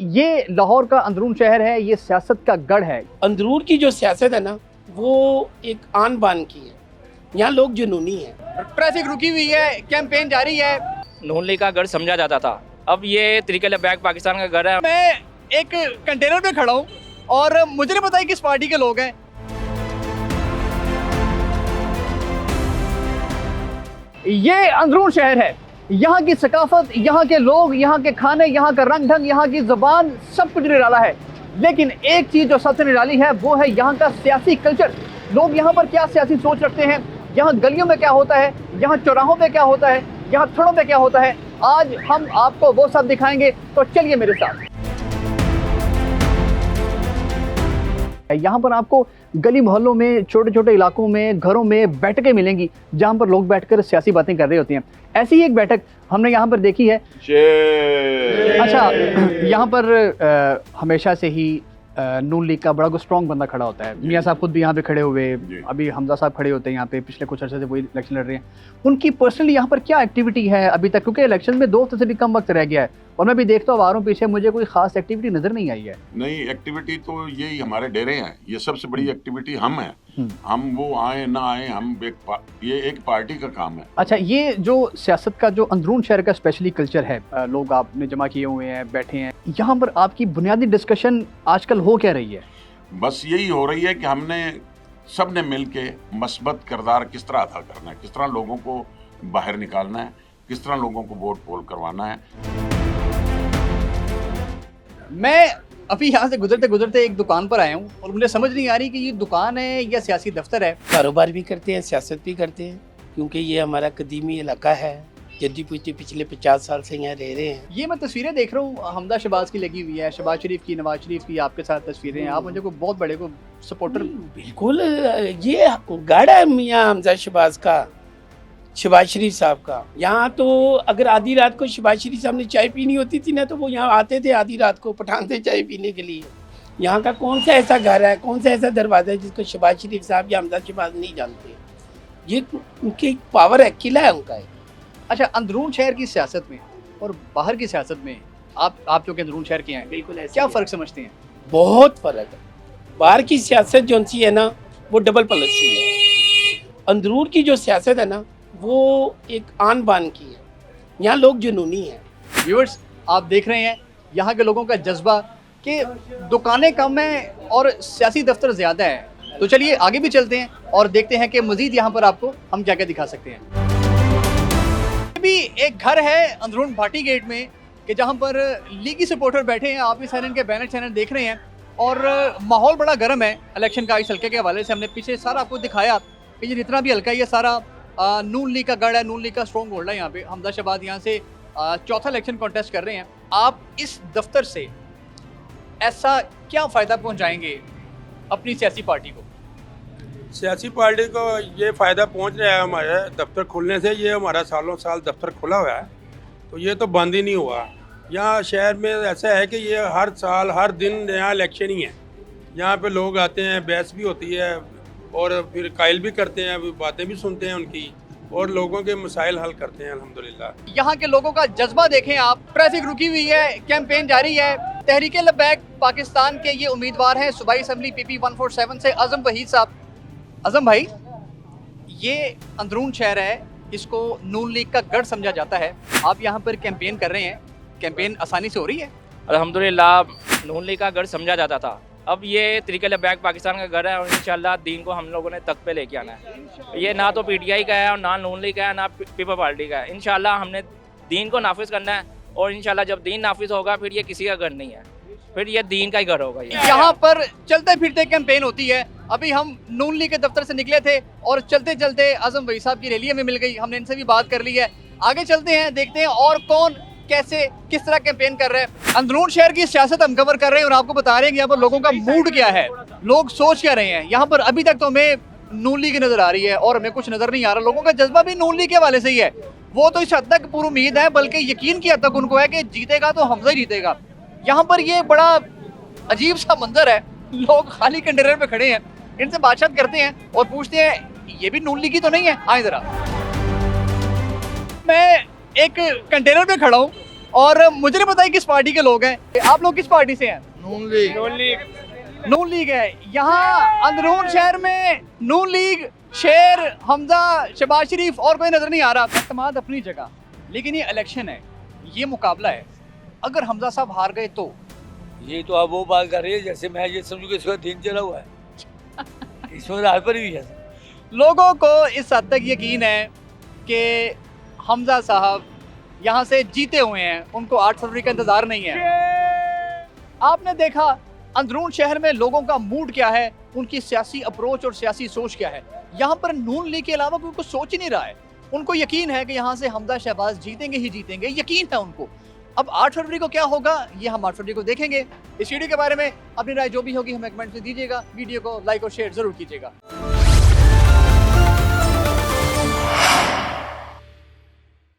ये लाहौर का अंदरून शहर है, ये सियासत का गढ़ है। अंदरून की जो सियासत है ना, वो एक आन बान की है। यहाँ लोग जुनूनी हैं। ट्रैफिक रुकी हुई है, कैंपेन जारी है। नून लीग का गढ़ समझा जाता था, अब ये तरीके बैक पाकिस्तान का गढ़ है। मैं एक कंटेनर पे खड़ा हूँ और मुझे नहीं पता किस पार्टी के लोग हैं। ये अंदरून शहर है, यहाँ की सकाफत, यहाँ के लोग, यहाँ के खाने, यहाँ का रंग ढंग, यहाँ की ज़बान, सब कुछ निराला है। लेकिन एक चीज़ जो सबसे निराली है वो है यहाँ का सियासी कल्चर। लोग यहाँ पर क्या सियासी सोच रखते हैं, यहाँ गलियों में क्या होता है, यहाँ चौराहों पे क्या होता है, यहाँ थड़ों पे क्या होता है, आज हम आपको वो सब दिखाएंगे। तो चलिए मेरे साथ। यहाँ पर आपको गली मोहल्लों में, छोटे छोटे इलाकों में, घरों में बैठकें मिलेंगी जहाँ पर लोग बैठकर सियासी बातें कर रहे होते हैं। ऐसी ही एक बैठक हमने यहाँ पर देखी है। अच्छा, यहाँ पर हमेशा से ही नून लीग का बड़ा स्ट्रॉन्ग बंदा खड़ा होता है। मियाँ साहब खुद भी यहाँ पे खड़े हुए, अभी हमजा साहब खड़े होते हैं यहाँ पे, पिछले कुछ अर्से से वही इलेक्शन लड़ रहे हैं। उनकी पर्सनली यहाँ पर क्या एक्टिविटी है अभी तक, क्योंकि इलेक्शन में 2 हफ्ते से भी कम वक्त रह गया है और मैं भी देखता हूँ आ रहा हूँ पीछे, मुझे कोई खास एक्टिविटी नजर नहीं आई है। नहीं, एक्टिविटी तो यही हमारे डेरे हैं, ये सबसे बड़ी एक्टिविटी हम हैं। हम वो आए ना आए, हम ये एक पार्टी का काम है। अच्छा, ये जो सियासत का जो अंदरून शहर का स्पेशली कल्चर है, लोग आपने जमा किए हुए हैं, बैठे हैं, यहाँ पर आपकी बुनियादी डिस्कशन आजकल हो क्या रही है? बस यही हो रही है कि हमने सब ने मिल के मस्बत किरदार किस तरह अदा करना है, किस तरह लोगों को बाहर निकालना है, किस तरह लोगों को वोट पोल करवाना है। मैं अभी यहाँ से गुजरते गुजरते एक दुकान पर आया हूँ और मुझे समझ नहीं आ रही कि ये दुकान है या सियासी दफ्तर है। कारोबार भी करते हैं, सियासत भी करते हैं, क्योंकि ये हमारा कदीमी इलाका है। जद्दी पुश्ती पिछले 50 साल से यहाँ रह रहे हैं। ये मैं तस्वीरें देख रहा हूँ, हमदा शहबाज की लगी हुई है, शहबाज शरीफ की, नवाज शरीफ की आपके साथ तस्वीरें हैं। आप मुझे को बहुत बड़े को सपोर्टर। बिल्कुल, ये गाड़ा है मियाँ हमजा शहबाज का, शहबाज शरीफ साहब का। यहाँ तो अगर आधी रात को शहबाज शरीफ साहब ने चाय पीनी होती थी ना, तो वो यहाँ आते थे आधी रात को, पठान थे चाय पीने के लिए। यहाँ का कौन सा ऐसा घर है, कौन सा ऐसा दरवाजा है जिसको शहबाज शरीफ साहब या हमजा शहबाज नहीं जानते। ये उनकी पावर है, किला है उनका। अच्छा, अंदरून शहर की सियासत में और बाहर की सियासत में आप जो कि अंदरून शहर के हैं, बिल्कुल ऐसे क्या फ़र्क समझते हैं? बहुत फ़र्क है। बाहर की सियासत जो सी है ना, वो डबल पॉलिसी है। अंदरून की जो सियासत है ना, वो एक आन बान की है। यहाँ लोग जुनूनी हैं। व्यूअर्स, आप देख रहे हैं यहाँ के लोगों का जज्बा कि दुकानें कम हैं और सियासी दफ्तर ज़्यादा है। तो चलिए आगे भी चलते हैं और देखते हैं कि मज़ीद यहाँ पर आपको हम क्या क्या दिखा सकते हैं। अभी एक घर है अंदरून भाटी गेट में कि जहाँ पर लीगी सपोर्टर बैठे हैं। आप भी सारे इनके बैनर चैनल देख रहे हैं और माहौल बड़ा गर्म है इलेक्शन का। इस हल्के के हवाले से हमने पीछे सारा आपको दिखाया कि ये जितना भी हल्का है ये सारा नून लीग का गढ़ है, नून लीग का स्ट्रॉन्ग होल्ड है। यहाँ पे हमजा शहबाज यहाँ से चौथा इलेक्शन कॉन्टेस्ट कर रहे हैं। आप इस दफ्तर से ऐसा क्या फ़ायदा पहुँचाएंगे अपनी सियासी पार्टी को? सियासी पार्टी को ये फ़ायदा पहुंच रहा है हमारे दफ्तर खुलने से। ये हमारा सालों साल दफ्तर खुला हुआ है, तो ये तो बंद ही नहीं हुआ। यहाँ शहर में ऐसा है कि ये हर साल हर दिन यहाँ इलेक्शन ही है। यहाँ पे लोग आते हैं, बहस भी होती है और फिर कायल भी करते हैं, बातें भी सुनते हैं उनकी और लोगों के मसाइल हल करते हैं अल्हम्दुलिल्लाह। यहाँ के लोगों का जज्बा देखें आप। ट्रैफिक रुकी हुई है, कैंपेन जारी है। तहरीक लब्बैक पाकिस्तान के ये उम्मीदवार हैं सूबाई असम्बली PP 147 से आज़म वहीद साहब। आज़म भाई, ये अंदरून शहर है, इसको नून लीग का गढ़ समझा जाता है। आप यहाँ पर कैंपेन कर रहे हैं, कैंपेन आसानी से हो रही है? अल्हम्दुलिल्लाह, नून लीग का गढ़ समझा जाता था, अब ये तरीके बैक पाकिस्तान का गढ़ है और इंशाल्लाह दीन को हम लोगों ने तख्त पे लेके आना है। ये ना तो PTI का है और ना नून लीग का है, ना पीपल पार्टी का है। इंशाल्लाह हमने दीन को नाफिज करना है और इंशाल्लाह जब दीन नाफिज होगा फिर ये किसी का गढ़ नहीं है, फिर ये दीन का ही घर होगा। यहाँ पर चलते फिरते कैंपेन होती है। अभी हम नून लीग के दफ्तर से निकले थे और चलते चलते आज़म वहीद साहब की रैली हमें मिल गई। हमने इनसे भी बात कर ली है। आगे चलते हैं, देखते हैं और कौन कैसे किस तरह कैंपेन कर रहे हैं। अंदरून शहर की सियासत हम कवर कर रहे हैं और आपको बता रहे हैं कि यहाँ पर लोगों का मूड क्या है, लोग सोच क्या रहे हैं। यहाँ पर अभी तक तो हमें नून लीग नजर आ रही है और हमें कुछ नजर नहीं आ रहा। लोगों का जज्बा भी नून लीग के हवाले से ही है। वो तो इस हद तक पूरी उम्मीद है, बल्कि यकीन की हद तक उनको है कि जीतेगा तो हमजा ही जीतेगा। यहाँ पर ये बड़ा अजीब सा मंजर है, लोग खाली कंटेनर पे खड़े हैं। इनसे बातचीत करते हैं और पूछते हैं ये भी नून लीग की तो नहीं है। आए जरा। मैं एक कंटेनर पे खड़ा हूँ और मुझे नहीं पता किस पार्टी के लोग हैं। आप लोग किस पार्टी से हैं? नून लीग नून लीग है। यहाँ अंदरून शहर में नून लीग, शेर, हमजा, शहबाज शरीफ और कोई नजर नहीं आ रहा। एतमाद अपनी जगह, लेकिन ये इलेक्शन है, ये मुकाबला है। अगर हमजा साहब हार गए तो ये तो आप वो बात कर रही है जैसे मैं ये समझू कि इसका दिन चला हुआ है इसमें रात पर भी है। लोगों को इस हद तक यकीन है कि हमजा साहब यहाँ से जीते हुए हैं, उनको 8 फरवरी का इंतजार नहीं है। आपने देखा अंदरून शहर में लोगों का मूड क्या है, उनकी सियासी अप्रोच और सियासी सोच क्या है। यहाँ पर नून लीग के अलावा कोई कुछ सोच ही नहीं रहा है। उनको यकीन है कि यहाँ से हमजा शहबाज जीतेंगे ही जीतेंगे, यकीन है उनको। अब 8 फरवरी को क्या होगा ये हम 8 फरवरी को देखेंगे। इस वीडियो के बारे में अपनी राय जो भी होगी हमें कमेंट में दीजिएगा। वीडियो को लाइक और शेयर जरूर कीजिएगा।